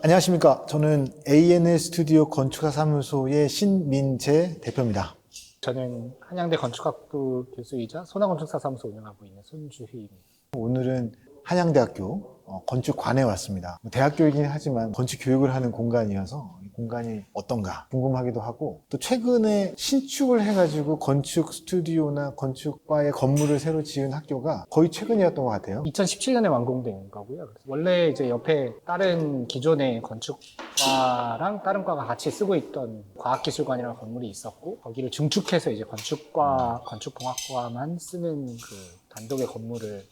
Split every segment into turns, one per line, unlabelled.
안녕하십니까. 저는 A&L 스튜디오 건축가 사무소의 신민재 대표입니다.
저는 한양대 건축학부 교수이자 소나건축사 사무소 운영하고 있는 손주희입니다.
오늘은 한양대학교 건축관에 왔습니다. 대학교이긴 하지만 건축 교육을 하는 공간이어서 이 공간이 어떤가 궁금하기도 하고, 또 최근에 신축을 해가지고 건축 스튜디오나 건축과의 건물을 새로 지은 학교가 거의 최근이었던 것 같아요.
2017년에 완공된 거고요. 그래서 원래 이제 옆에 다른 기존의 건축과랑 다른 과가 같이 쓰고 있던 과학기술관이라는 건물이 있었고, 거기를 증축해서 이제 건축과, 건축공학과만 쓰는 그 단독의 건물을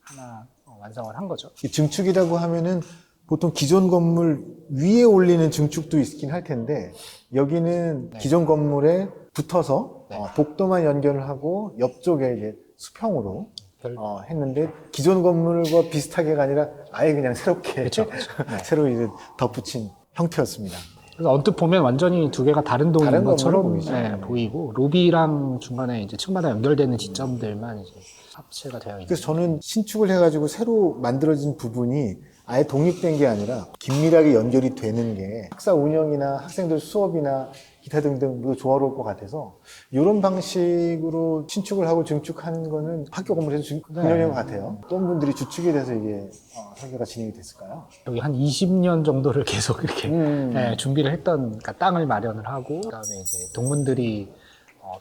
하나 완성을 한 거죠.
이 증축이라고 하면은 보통 기존 건물 위에 올리는 증축도 있긴 할 텐데, 여기는
네.
기존 건물에 붙어서
네.
복도만 연결을 하고 옆쪽에 이제 수평으로
별-
했는데, 기존 건물과 비슷하게가 아니라 아예 그냥 새롭게
그렇죠. 네.
새로 이제 덧붙인 형태였습니다.
그래서 언뜻 보면 완전히 두 개가 다른 동인
다른
것처럼
건물로 보이죠.
네, 보이고, 로비랑 중간에 이제 층마다 연결되는 지점들만 이제 합체가 되어 있는.
그래서 저는 신축을 해가지고 새로 만들어진 부분이 아예 독립된 게 아니라 긴밀하게 연결이 되는 게 학사 운영이나 학생들 수업이나 기타 등등 모두 조화로울 것 같아서, 이런 방식으로 신축을 하고 증축하는 거는 학교 건물에서 긍정적인 것 같아요. 어떤 분들이 주축이 돼서 이게 설계가 진행이 됐을까요?
여기 한 20년 정도를 계속 이렇게
음.
네, 준비를 했던, 그러니까 땅을 마련을 하고, 그다음에 이제 동문들이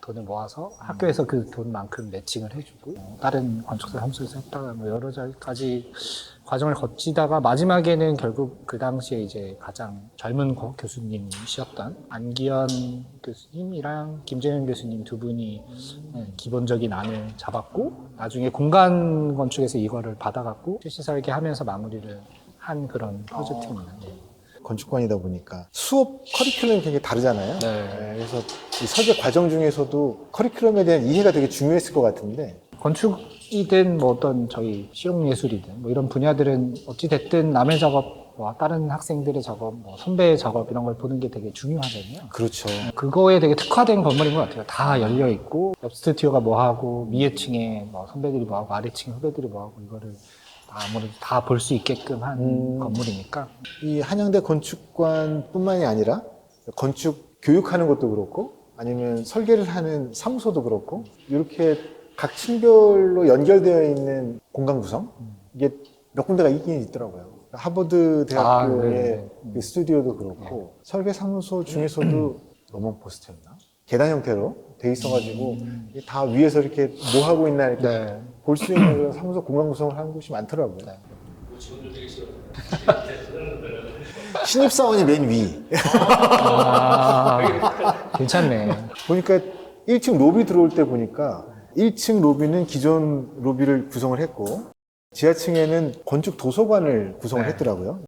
돈을 모아서 학교에서 그 돈만큼 매칭을 해주고, 다른 건축사 사무소에서 했다가 뭐 여러 가지 과정을 거치다가 마지막에는 결국 그 당시에 이제 가장 젊은 교수님이셨던 안기현 교수님이랑 김재현 교수님 두 분이 기본적인 안을 잡았고, 나중에 공간 건축에서 이거를 받아갖고 실시 설계하면서 마무리를 한 그런 프로젝트입니다. 네.
건축관이다 보니까 수업 커리큘럼이 굉장히 다르잖아요.
네.
그래서 이 설계 과정 중에서도 커리큘럼에 대한 이해가 되게 중요했을 것 같은데,
건축이든 뭐 어떤 저희 실용예술이든 뭐 이런 분야들은 어찌됐든 남의 작업과 다른 학생들의 작업, 뭐 선배의 작업 이런 걸 보는 게 되게 중요하잖아요.
그렇죠.
그거에 되게 특화된 건물인 것 같아요. 다 열려 있고, 옆 스튜디오가 뭐 하고, 위에 층에 뭐 선배들이 뭐 하고, 아래 층에 후배들이 뭐 하고, 이거를 아무래도 다 볼 수 있게끔 한 건물이니까.
이 한양대 건축관뿐만이 아니라 건축 교육하는 것도 그렇고, 아니면 설계를 하는 사무소도 그렇고, 이렇게 각 층별로 연결되어 있는 공간 구성, 이게 몇 군데가 있긴 있더라고요. 하버드 대학교의
네.
그 스튜디오도 그렇고, 설계 사무소 중에서도 로먼 포스트였나? 계단 형태로 돼 있어가지고 이게 다 위에서 이렇게 뭐 하고 있나 이렇게
네.
볼 수 있는 그런 사무소 공간 구성을 하는 곳이 많더라고요.
네.
신입사원이 맨 위.
괜찮네.
보니까 1층 로비 들어올 때 보니까 1층 로비는 기존 로비를 구성을 했고, 지하층에는 건축 도서관을 구성을
네.
했더라고요.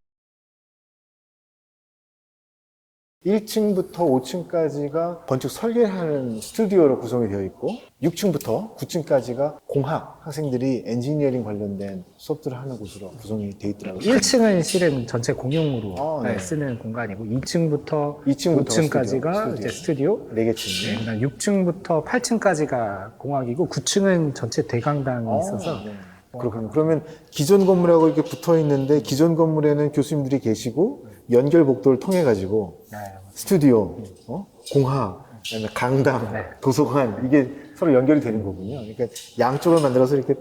1층부터 5층까지가 건축 설계하는 스튜디오로 구성이 되어 있고, 6층부터 9층까지가 공학 학생들이 엔지니어링 관련된 수업들을 하는 곳으로 구성이 되어 있더라고요.
1층은 실은 전체 공용으로
네.
쓰는 공간이고, 2층부터
2층부터
5층까지가 이제 스튜디오,
4개 층.
그다음 6층부터 8층까지가 공학이고, 9층은 전체 대강당이 있어서
네. 그렇군요. 그러면 기존 건물하고 이렇게 붙어 있는데, 기존 건물에는 교수님들이 계시고 연결 복도를 통해 가지고
네.
스튜디오, 공학, 그다음에 강당,
네.
도서관, 이게 서로 연결이 되는 거군요. 그러니까 양쪽을 만들어서 이렇게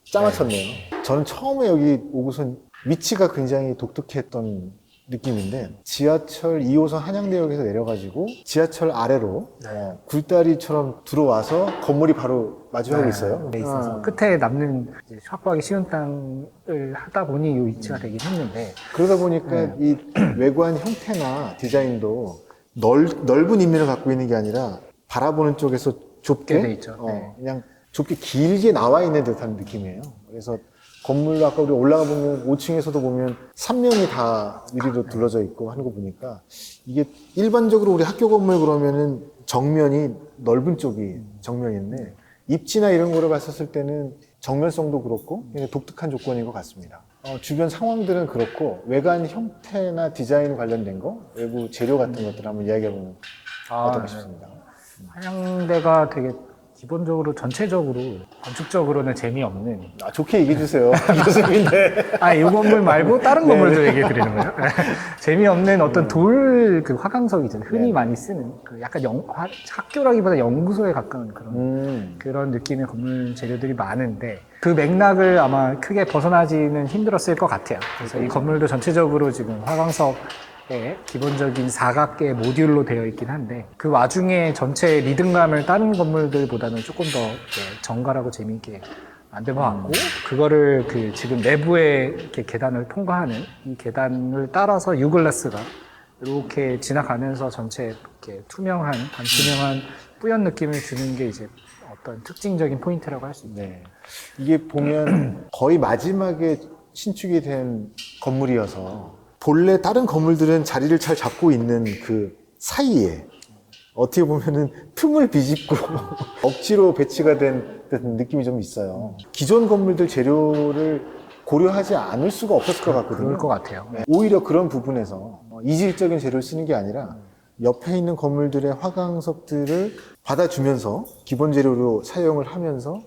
짜맞췄네요. 저는 처음에 여기 오고선 위치가 굉장히 독특했던 느낌인데, 지하철 2호선 한양대역에서 내려가지고 지하철 아래로 굴다리처럼 들어와서 건물이 바로 마주하고 있어요.
네, 있어서 끝에 남는 이제 확보하기 쉬운 땅을 하다 보니 이 위치가 되긴 했는데,
그러다 보니까 이 외관 형태나 디자인도 넓은 인면을 갖고 있는 게 아니라 바라보는 쪽에서 좁게
돼 있죠. 네.
그냥 좁게 길게 나와 있는 듯한 느낌이에요. 그래서 건물 아까 우리 올라가 보면 5층에서도 보면 3면이 다 유리로 둘러져 있고 하는 거 보니까, 이게 일반적으로 우리 학교 건물 그러면은 정면이 넓은 쪽이 정면인데, 입지나 이런 거를 봤었을 때는 정면성도 그렇고 굉장히 독특한 조건인 것 같습니다. 주변 상황들은 그렇고, 외관 형태나 디자인 관련된 거, 외부 재료 같은 것들 한번 이야기해보면 어떨까 싶습니다.
한양대가 되게 기본적으로 전체적으로 건축적으로는 재미없는
좋게 얘기해 주세요. 교수님인데.
이 건물 말고 다른
네.
건물도 얘기해 드리는 거예요. 재미없는 어떤 돌 그 화강석이죠. 흔히
네.
많이 쓰는 그 약간 학교라기보다 연구소에 가까운 그런 느낌의 건물 재료들이 많은데 그 맥락을 아마 크게 벗어나지는 힘들었을 것 같아요. 그래서 이 건물도 전체적으로 지금 화강석의 기본적인 사각계 모듈로 되어 있긴 한데 그 와중에 전체 리듬감을 다른 건물들보다는 조금 더 정갈하고 재미있게 만든 것 같고 그거를 그 지금 내부의 이렇게 계단을 통과하는 이 계단을 따라서 유글라스가 이렇게 지나가면서 전체 이렇게 투명한 반투명한 뿌연 느낌을 주는 게 이제 어떤 특징적인 포인트라고 할 수 있죠.
네. 이게 보면 거의 마지막에 신축이 된 건물이어서 본래 다른 건물들은 자리를 잘 잡고 있는 그 사이에 어떻게 보면은 틈을 비집고 억지로 배치가 된 듯한 느낌이 좀 있어요. 기존 건물들 재료를 고려하지 않을 수가 없었을 것 같거든요.
그럴 것 같아요.
네. 오히려 그런 부분에서 이질적인 재료를 쓰는 게 아니라 옆에 있는 건물들의 화강석들을 받아주면서 기본 재료로 사용을 하면서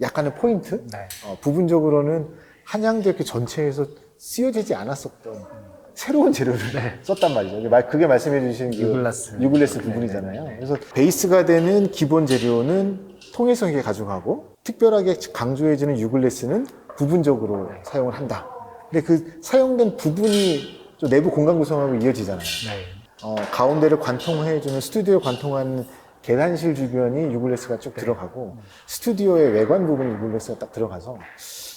약간의 포인트?
네.
부분적으로는 한양대학교 전체에서 쓰여지지 않았었던 새로운 재료를 썼단 말이죠. 그게 말씀해 주신 유글라스 부분이잖아요. 그래서 베이스가 되는 기본 재료는 통일성 있게 가져가고 특별하게 강조해주는 유글라스는 부분적으로 사용을 한다. 근데 그 사용된 부분이 좀 내부 공간 구성하고 이어지잖아요. 가운데를 관통해주는 스튜디오 관통하는 계단실 주변이 유글라스가 쭉 들어가고 스튜디오의 외관 부분이 유글라스가 딱 들어가서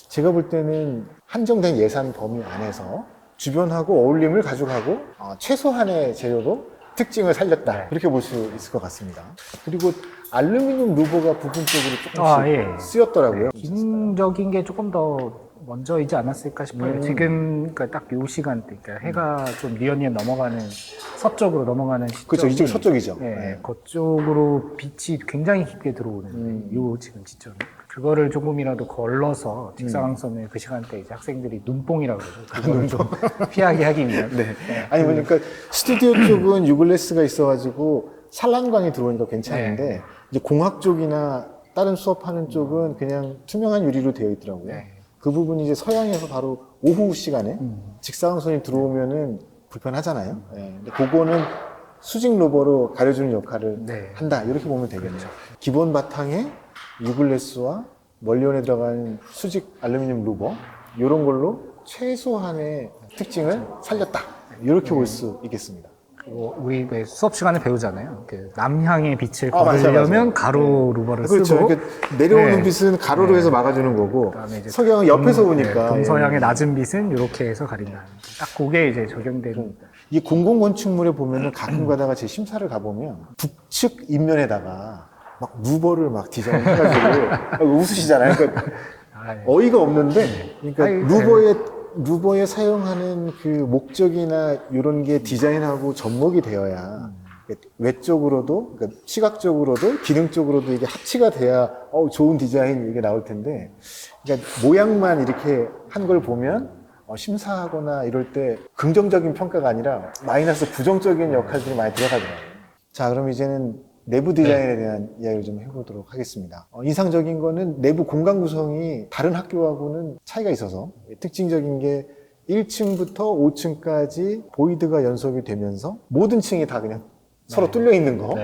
제가 볼 때는 한정된 예산 범위 안에서 주변하고 어울림을 가져가고 최소한의 재료로 특징을 살렸다. 그렇게 볼 수 있을 것 같습니다. 그리고 알루미늄 루버가 부분적으로 조금씩 쓰였더라고요.
기능적인 게 조금 더 먼저이지 않았을까 싶어요. 지금 딱 요 시간대, 그러니까 해가 좀 니언니언 넘어가는 서쪽으로 넘어가는 시점.
그렇죠. 이쪽 서쪽이죠.
네, 그쪽으로 빛이 굉장히 깊게 들어오는 요 지금 시점. 그거를 조금이라도 걸러서 직사광선을 그 시간대 이제 학생들이 눈뽕이라고 그러죠. 그거를 좀 피하게 하기 위한.
아니 그러니까 스튜디오 쪽은 유글라스가 있어가지고 산란광이 들어오니까 괜찮은데 이제 공학 쪽이나 다른 수업하는 쪽은 그냥 투명한 유리로 되어 있더라고요. 그 부분이 이제 서양에서 바로 오후 시간에 직사광선이 들어오면은 불편하잖아요. 근데 그거는 수직 로버로 가려주는 역할을 한다. 이렇게 보면 되겠죠. 기본 바탕에 유글라스와 멀리온에 들어가는 수직 알루미늄 루버 이런 걸로 최소한의 특징을 살렸다. 이렇게 볼 수 있겠습니다.
우리 수업 시간에 배우잖아요. 그 남향의 빛을
맞아요.
거두려면 가로 루버를
그렇죠.
쓰고
내려오는 빛은 가로로 해서 막아주는 거고 석양은 옆에서 오니까
동서양의 낮은 빛은 이렇게 해서 가린다. 딱 그게 이제 적용되는.
이 공공건축물에 보면은 가끔 가다가 제 심사를 가보면 북측 입면에다가 막 루버를 막 디자인해가지고 웃으시잖아요. 그러니까 어이가 없는데, 그러니까 루버에 사용하는 그 목적이나 이런 게 디자인하고 접목이 되어야 외적으로도, 그러니까 시각적으로도 기능적으로도 이게 합치가 돼야 좋은 디자인 이게 나올 텐데, 그러니까 모양만 이렇게 한 걸 보면 심사하거나 이럴 때 긍정적인 평가가 아니라 마이너스 부정적인 역할들이 많이 들어가더라고요. 자, 그럼 이제는 내부 디자인에 대한 이야기를 좀 해보도록 하겠습니다. 인상적인 거는 내부 공간 구성이 다른 학교하고는 차이가 있어서 특징적인 게 1층부터 5층까지 보이드가 연속이 되면서 모든 층이 다 그냥 서로 뚫려 있는 거.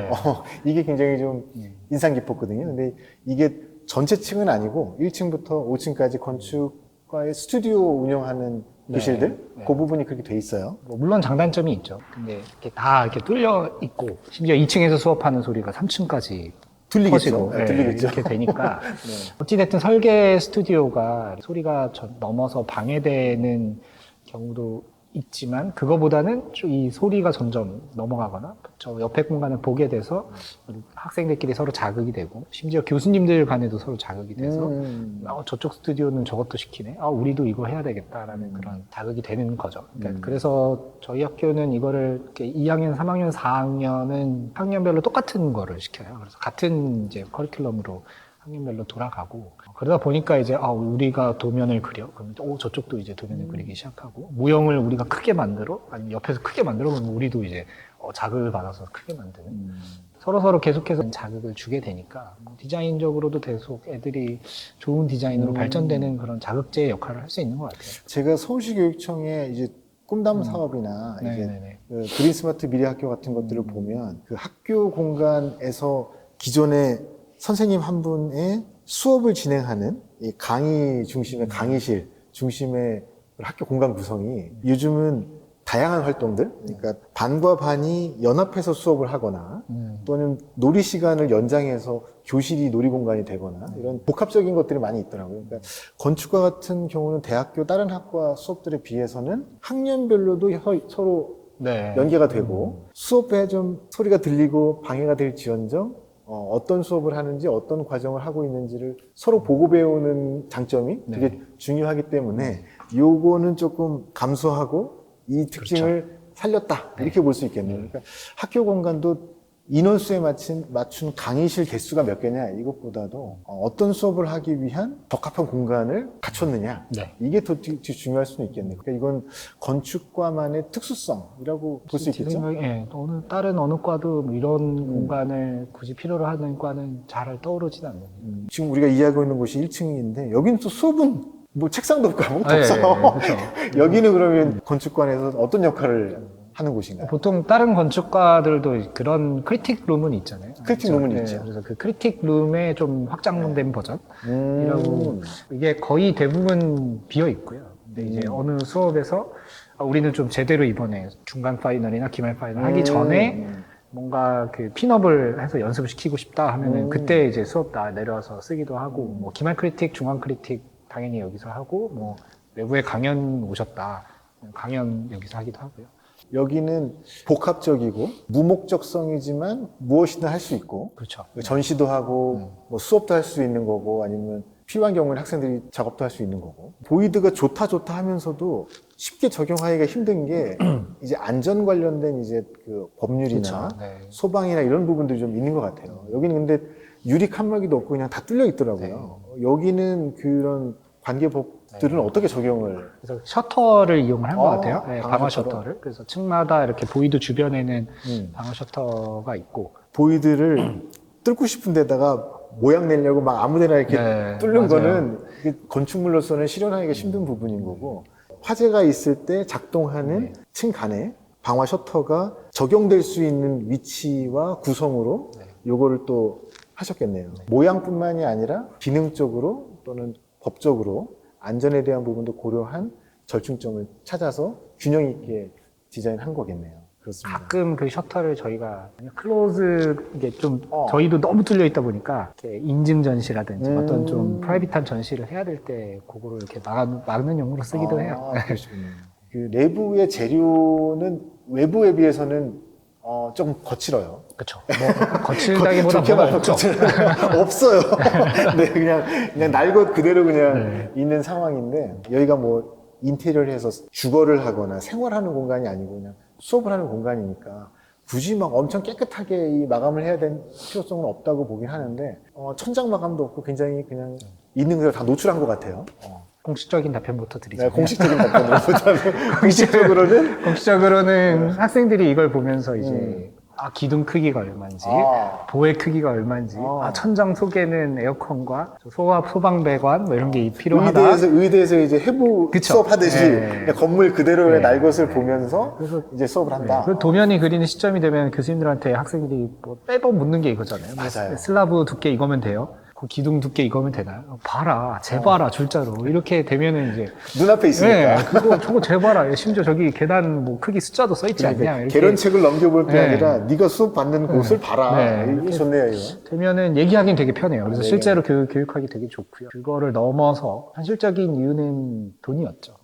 이게 굉장히 좀 인상 깊었거든요. 근데 이게 전체 층은 아니고 1층부터 5층까지 건축과의 스튜디오 운영하는 교실들 그 부분이 그렇게 돼 있어요.
물론 장단점이 있죠. 근데 이렇게 다 이렇게 뚫려 있고 심지어 2층에서 수업하는 소리가 3층까지
들리겠죠.
들리겠죠. 이렇게 되니까 어찌됐든 설계 스튜디오가 소리가 넘어서 방해되는 경우도 있지만 그거보다는 이 소리가 점점 넘어가거나 저 옆에 공간을 보게 돼서 학생들끼리 서로 자극이 되고 심지어 교수님들 간에도 서로 자극이 돼서 저쪽 스튜디오는 저것도 시키네. 우리도 이거 해야 되겠다라는 그런 자극이 되는 거죠. 그러니까 그래서 저희 학교는 이거를 이렇게 2학년, 3학년, 4학년은 학년별로 똑같은 거를 시켜요. 그래서 같은 이제 커리큘럼으로 학년별로 돌아가고 그러다 보니까 이제 우리가 도면을 그려 그러면 저쪽도 이제 도면을 그리기 시작하고 모형을 우리가 크게 만들어 아니면 옆에서 크게 만들어 그러면 우리도 이제 자극을 받아서 크게 만드는 서로 계속해서 자극을 주게 되니까 디자인적으로도 계속 애들이 좋은 디자인으로 발전되는 그런 자극제의 역할을 할 수 있는 것 같아요.
제가 서울시 교육청에 이제 꿈담 사업이나 이제
네네네.
그 그린 스마트 미래 학교 같은 것들을 보면 그 학교 공간에서 기존에 선생님 한 분의 수업을 진행하는 이 강의 중심의 강의실 중심의 학교 공간 구성이 요즘은 다양한 활동들, 그러니까 반과 반이 연합해서 수업을 하거나 또는 놀이 시간을 연장해서 교실이 놀이 공간이 되거나 이런 복합적인 것들이 많이 있더라고요. 그러니까 건축과 같은 경우는 대학교 다른 학과 수업들에 비해서는 학년별로도 서로
네.
연계가 되고 수업에 좀 소리가 들리고 방해가 될지언정 어떤 수업을 하는지 어떤 과정을 하고 있는지를 서로 보고 배우는 장점이 되게 중요하기 때문에 요거는 조금 감소하고 이 특징을 살렸다 이렇게 볼 수 있겠네요. 그러니까 학교 공간도 인원수에 맞춘 강의실 개수가 몇 개냐 이것보다도 어떤 수업을 하기 위한 적합한 공간을 갖췄느냐 이게 더 중요할 수는 있겠네요. 그러니까 이건 건축과만의 특수성이라고 볼 수 있겠죠.
다른 어느 과도 뭐 이런 공간을 굳이 필요로 하는 과는 잘 떠오르진 않는데
지금 우리가 이해하고 있는 곳이 1층인데 여기는 또 수업은 뭐 책상도 없고 아무것도 없어요.
그렇죠.
여기는 그러면 건축관에서 어떤 역할을 하는 곳인가요?
보통 다른 건축과들도 그런 크리틱 룸은 있잖아요.
크리틱 룸은 있죠.
그래서 그 크리틱 룸의 좀 확장된 버전이라고 이게 거의 대부분 비어 있고요. 근데 이제 어느 수업에서 우리는 좀 제대로 이번에 중간 파이널이나 기말 파이널 하기 전에 뭔가 그 핀업을 해서 연습을 시키고 싶다 하면은 그때 이제 수업 내려와서 쓰기도 하고 뭐 기말 크리틱, 중간 크리틱 당연히 여기서 하고 뭐 외부에 강연 오셨다 강연 여기서 하기도 하고요.
여기는 복합적이고 무목적성이지만 무엇이든 할 수 있고
그렇죠.
전시도 하고 뭐 수업도 할 수 있는 거고 아니면 필요한 경우에는 학생들이 작업도 할 수 있는 거고 보이드가 좋다 하면서도 쉽게 적용하기가 힘든 게 이제 안전 관련된 이제 그 법률이나 소방이나 이런 부분들이 좀 있는 것 같아요. 여기는 근데 유리 칸막이도 없고 그냥 다 뚫려 있더라고요. 여기는 그런 관계법들은 어떻게 적용을?
그래서 셔터를 이용을 한 것 같아요. 방화
셔터로.
셔터를. 그래서 층마다 이렇게 보이드 주변에는 방화 셔터가 있고.
보이드를 뚫고 싶은 데다가 모양 내려고 막 아무데나 이렇게 뚫는 거는 건축물로서는 실현하기가 힘든 부분인 거고 화재가 있을 때 작동하는 층 간에 방화 셔터가 적용될 수 있는 위치와 구성으로 요거를 또 하셨겠네요. 모양뿐만이 아니라 기능적으로 또는 법적으로 안전에 대한 부분도 고려한 절충점을 찾아서 균형 있게 디자인한 거겠네요. 그렇습니다.
가끔 그 셔터를 저희가 클로즈 이게 좀 저희도 너무 뚫려 있다 보니까 이렇게 인증 전시라든지 어떤 좀 프라이빗한 전시를 해야 될 때 그거를 이렇게 막는 용으로 쓰기도 해요.
그러시군요. 그 내부의 재료는 외부에 비해서는 조금 거칠어요.
그렇죠. 뭐 거칠다기보다
좋게
뭐가
말하면
없죠.
없어요. 네, 그냥 날 것 그대로 그냥 있는 상황인데 여기가 뭐 인테리어를 해서 주거를 하거나 생활하는 공간이 아니고 그냥 수업을 하는 공간이니까 굳이 막 엄청 깨끗하게 이 마감을 해야 되는 필요성은 없다고 보긴 하는데 천장 마감도 없고 굉장히 그냥 있는 그대로 다 노출한 것 같아요.
공식적인 답변부터 드리죠.
네, 공식적인 답변으로 공식적으로는
학생들이 이걸 보면서 이제 기둥 크기가 얼마인지, 보의 크기가 얼마인지, 천장 속에는 에어컨과 소방배관 뭐 이런 게 필요하다.
의대에서 이제 해부 수업하듯이 건물 그대로의 날 것을 보면서
그래서
이제 수업을 한다.
그 도면이 그리는 시점이 되면 교수님들한테 학생들이 뭐 매번 묻는 게 이거잖아요.
맞아요.
슬라브 두께 이거면 돼요? 그 기둥 두께 이거면 되나요? 봐라, 재봐라, 줄자로. 이렇게 되면은 이제.
눈앞에 있으니까.
저거 재봐라. 심지어 저기 계단 뭐 크기 숫자도 써있지 않냐. 이렇게.
개론책을 넘겨볼 게 아니라 네가 수업 받는 곳을 봐라. 이게 좋네요, 이거.
되면은 얘기하기는 되게 편해요. 그래서 실제로 교육하기 되게 좋고요. 그거를 넘어서 현실적인 이유는 돈이었죠.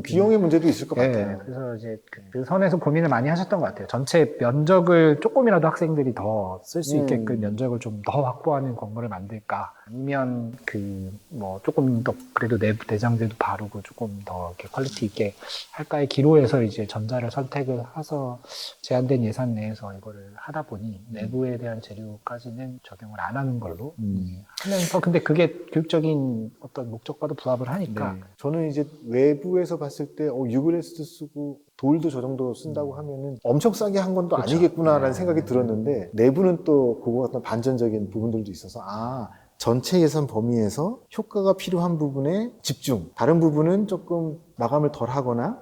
비용의 문제도 있을 것 같아요.
그래서 이제 그 선에서 고민을 많이 하셨던 것 같아요. 전체 면적을 조금이라도 학생들이 더 쓸 수 있게끔 면적을 좀 더 확보하는 건물을 만들까. 할까? 아니면 그 뭐 조금 더 그래도 내부 내장재도 바르고 조금 더 이렇게 퀄리티 있게 할까의 기로에서 이제 전자를 선택을 해서 제한된 예산 내에서 이거를 하다 보니 내부에 대한 재료까지는 적용을 안 하는 걸로 하면서 근데 그게 교육적인 어떤 목적과도 부합을 하니까
저는 이제 외부에서 봤을 때 유그레스도 쓰고 돌도 저 정도 쓴다고 하면은 엄청 싸게 한 건 또
그렇죠.
아니겠구나라는 생각이 들었는데 내부는 또 그거 같은 반전적인 부분들도 있어서 전체 예산 범위에서 효과가 필요한 부분에 집중, 다른 부분은 조금 마감을 덜 하거나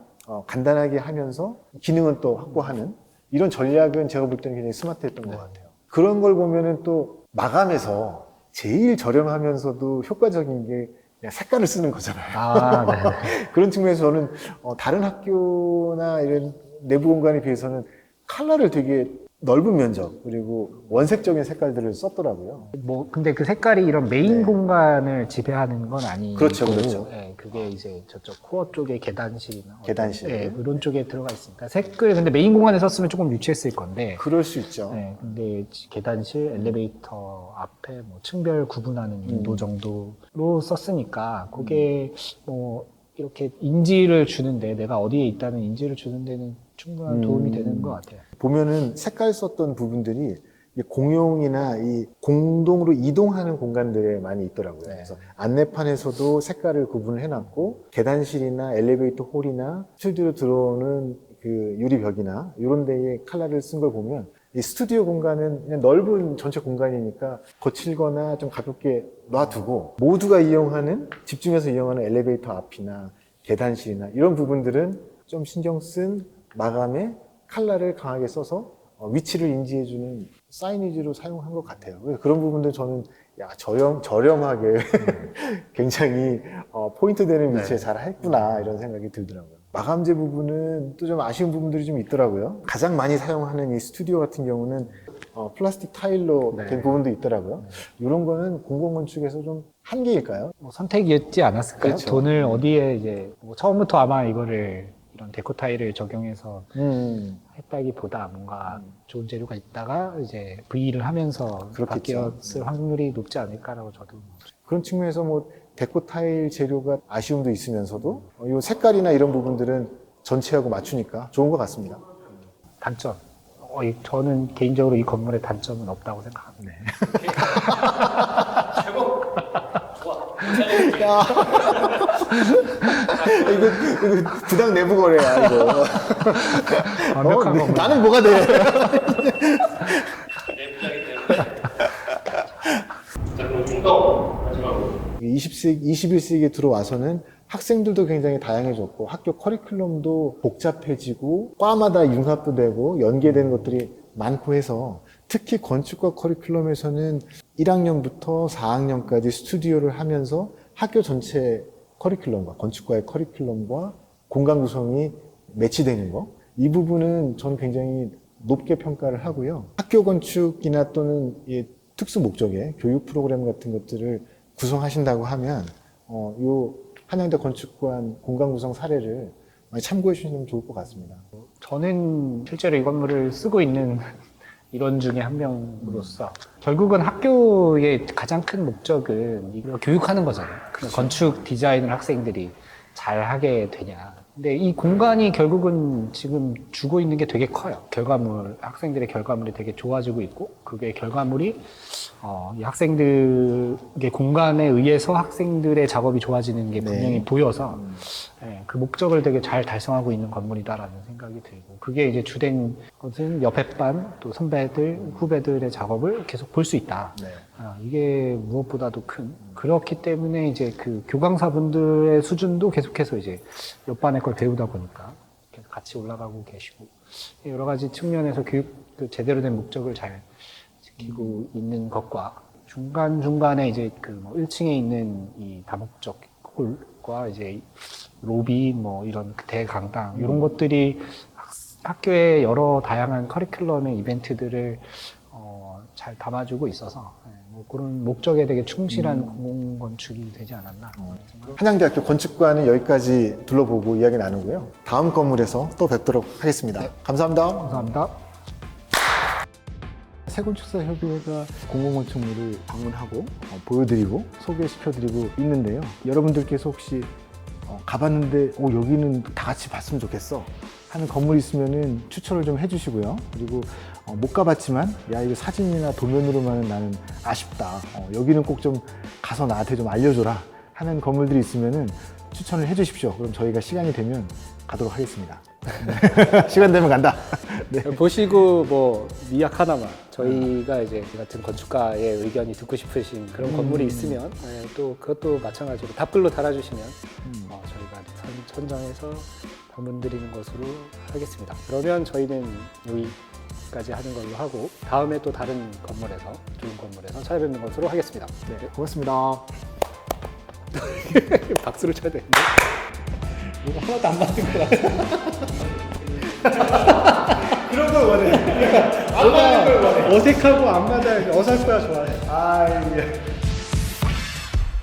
간단하게 하면서 기능은 또 확보하는 이런 전략은 제가 볼 때는 굉장히 스마트했던 것 같아요. 그런 걸 보면은 또 마감에서 제일 저렴하면서도 효과적인 게 그냥 색깔을 쓰는 거잖아요.
네.
그런 측면에서 저는 다른 학교나 이런 내부 공간에 비해서는 컬러를 되게 넓은 면적 그리고 원색적인 색깔들을 썼더라고요.
뭐 근데 그 색깔이 이런 메인
네.
공간을 지배하는 건 아니고
그렇죠, 그렇죠.
예, 그게 이제 저쪽 코어 쪽에 계단실이나
계단실.
예, 그런 쪽에 들어가 있으니까 색을 근데 메인 공간에 썼으면 조금 유치했을 건데
그럴 수 있죠.
네, 근데 계단실, 엘리베이터 앞에 뭐 층별 구분하는 용도 정도로 썼으니까 그게 뭐 이렇게 인지를 주는데 내가 어디에 있다는 인지를 주는 데는 충분한 도움이 되는 것 같아요.
보면은 색깔 썼던 부분들이 이 공용이나 이 공동으로 이동하는 공간들에 많이 있더라고요. 그래서 안내판에서도 색깔을 구분을 해놨고 계단실이나 엘리베이터 홀이나 스튜디오 들어오는 그 유리벽이나 이런 데에 컬러를 쓴 걸 보면 이 스튜디오 공간은 그냥 넓은 전체 공간이니까 거칠거나 좀 가볍게 놔두고 모두가 이용하는 집중해서 이용하는 엘리베이터 앞이나 계단실이나 이런 부분들은 좀 신경 쓴 마감에 컬러를 강하게 써서 위치를 인지해주는 사이니지로 사용한 것 같아요. 그래서 그런 부분들 저는 저렴하게 굉장히 포인트 되는 위치에 잘 했구나 이런 생각이 들더라고요. 마감재 부분은 또 좀 아쉬운 부분들이 좀 있더라고요. 가장 많이 사용하는 이 스튜디오 같은 경우는 플라스틱 타일로 된 부분도 있더라고요. 이런 거는 공공건축에서 좀 한계일까요?
뭐 선택이었지 않았을까요?
그렇죠.
돈을 어디에 이제 뭐 처음부터 아마 이거를 이런 데코 타일을 적용해서 했다기보다 뭔가 좋은 재료가 있다가 이제 V를 하면서
그렇겠죠.
바뀌었을 확률이 높지 않을까라고 저도.
그런 측면에서 뭐 데코 타일 재료가 아쉬움도 있으면서도 이 색깔이나 이런 부분들은 전체하고 맞추니까 좋은 것 같습니다.
단점. 저는 개인적으로 이 건물의 단점은 없다고 생각합니다.
이거 부당 내부 거래야 이거.
완벽한 건물.
나는 뭐가 돼?
내부자기 때문에. 자, 그럼 좀더 마지막으로.
21세기에 들어와서는 학생들도 굉장히 다양해졌고 학교 커리큘럼도 복잡해지고 과마다 융합도 되고 연계되는 것들이 많고 해서 특히 건축과 커리큘럼에서는 1학년부터 4학년까지 스튜디오를 하면서 학교 전체 커리큘럼과 건축과의 커리큘럼과 공간 구성이 매치되는 거, 이 부분은 저는 굉장히 높게 평가를 하고요. 학교 건축이나 또는 이 특수 목적의 교육 프로그램 같은 것들을 구성하신다고 하면 요 한양대 건축관 공간 구성 사례를 많이 참고해 주시면 좋을 것 같습니다.
저는 실제로 이 건물을 쓰고 있는 일원 중에 한 명으로서 결국은 학교의 가장 큰 목적은 이걸 교육하는 거잖아요. 그렇죠. 건축 디자인을 학생들이 잘 하게 되냐. 근데 이 공간이 결국은 지금 주고 있는 게 되게 커요. 학생들의 결과물이 되게 좋아지고 있고, 그게 결과물이 이 학생들의 공간에 의해서 학생들의 작업이 좋아지는 게 분명히 보여서 그 목적을 되게 잘 달성하고 있는 건물이다라는 생각이 들고, 그게 이제 주된 것은 옆에 반, 또 선배들, 후배들의 작업을 계속 볼 수 있다. 이게 무엇보다도 큰. 그렇기 때문에 이제 그 교강사분들의 수준도 계속해서 이제 옆반의 걸 배우다 보니까 계속 같이 올라가고 계시고, 여러 가지 측면에서 제대로 된 목적을 잘 지키고 있는 것과 중간중간에 이제 뭐 1층에 있는 이 다목적 홀과 이제 로비 뭐 이런 대강당 이런 것들이 학교의 여러 다양한 커리큘럼의 이벤트들을 잘 담아주고 있어서 뭐 그런 목적에 되게 충실한 공공건축이 되지 않았나.
한양대학교 건축관은 여기까지 둘러보고 이야기 나누고요. 다음 건물에서 또 뵙도록 하겠습니다. 감사합니다.
감사합니다.
새건축사협의회가 공공건축물을 방문하고 보여드리고 소개시켜드리고 있는데요. 여러분들께서 혹시 가봤는데 여기는 다 같이 봤으면 좋겠어 하는 건물이 있으면은 추천을 좀 해주시고요. 그리고 못 가봤지만 야 이거 사진이나 도면으로만은 나는 아쉽다. 여기는 꼭 좀 가서 나한테 좀 알려줘라 하는 건물들이 있으면은 추천을 해주십시오. 그럼 저희가 시간이 되면 가도록 하겠습니다. 시간 되면 간다. 네.
보시고 뭐 미약 하나만 저희가 이제 같은 건축가의 의견이 듣고 싶으신 그런 건물이 있으면 또 그것도 마찬가지로 답글로 달아주시면 저희가 선정해서 방문드리는 것으로 하겠습니다. 그러면 저희는 여기까지 하는 걸로 하고 다음에 또 다른 건물에서 좋은 건물에서 찾아뵙는 것으로 하겠습니다.
네, 고맙습니다.
박수를 쳐야 되는데 이거 하나도 안 맞는 거 같아.
그런 걸 원해.
어색하고 안 맞아야 어설퍼야 좋아해.
아, 예.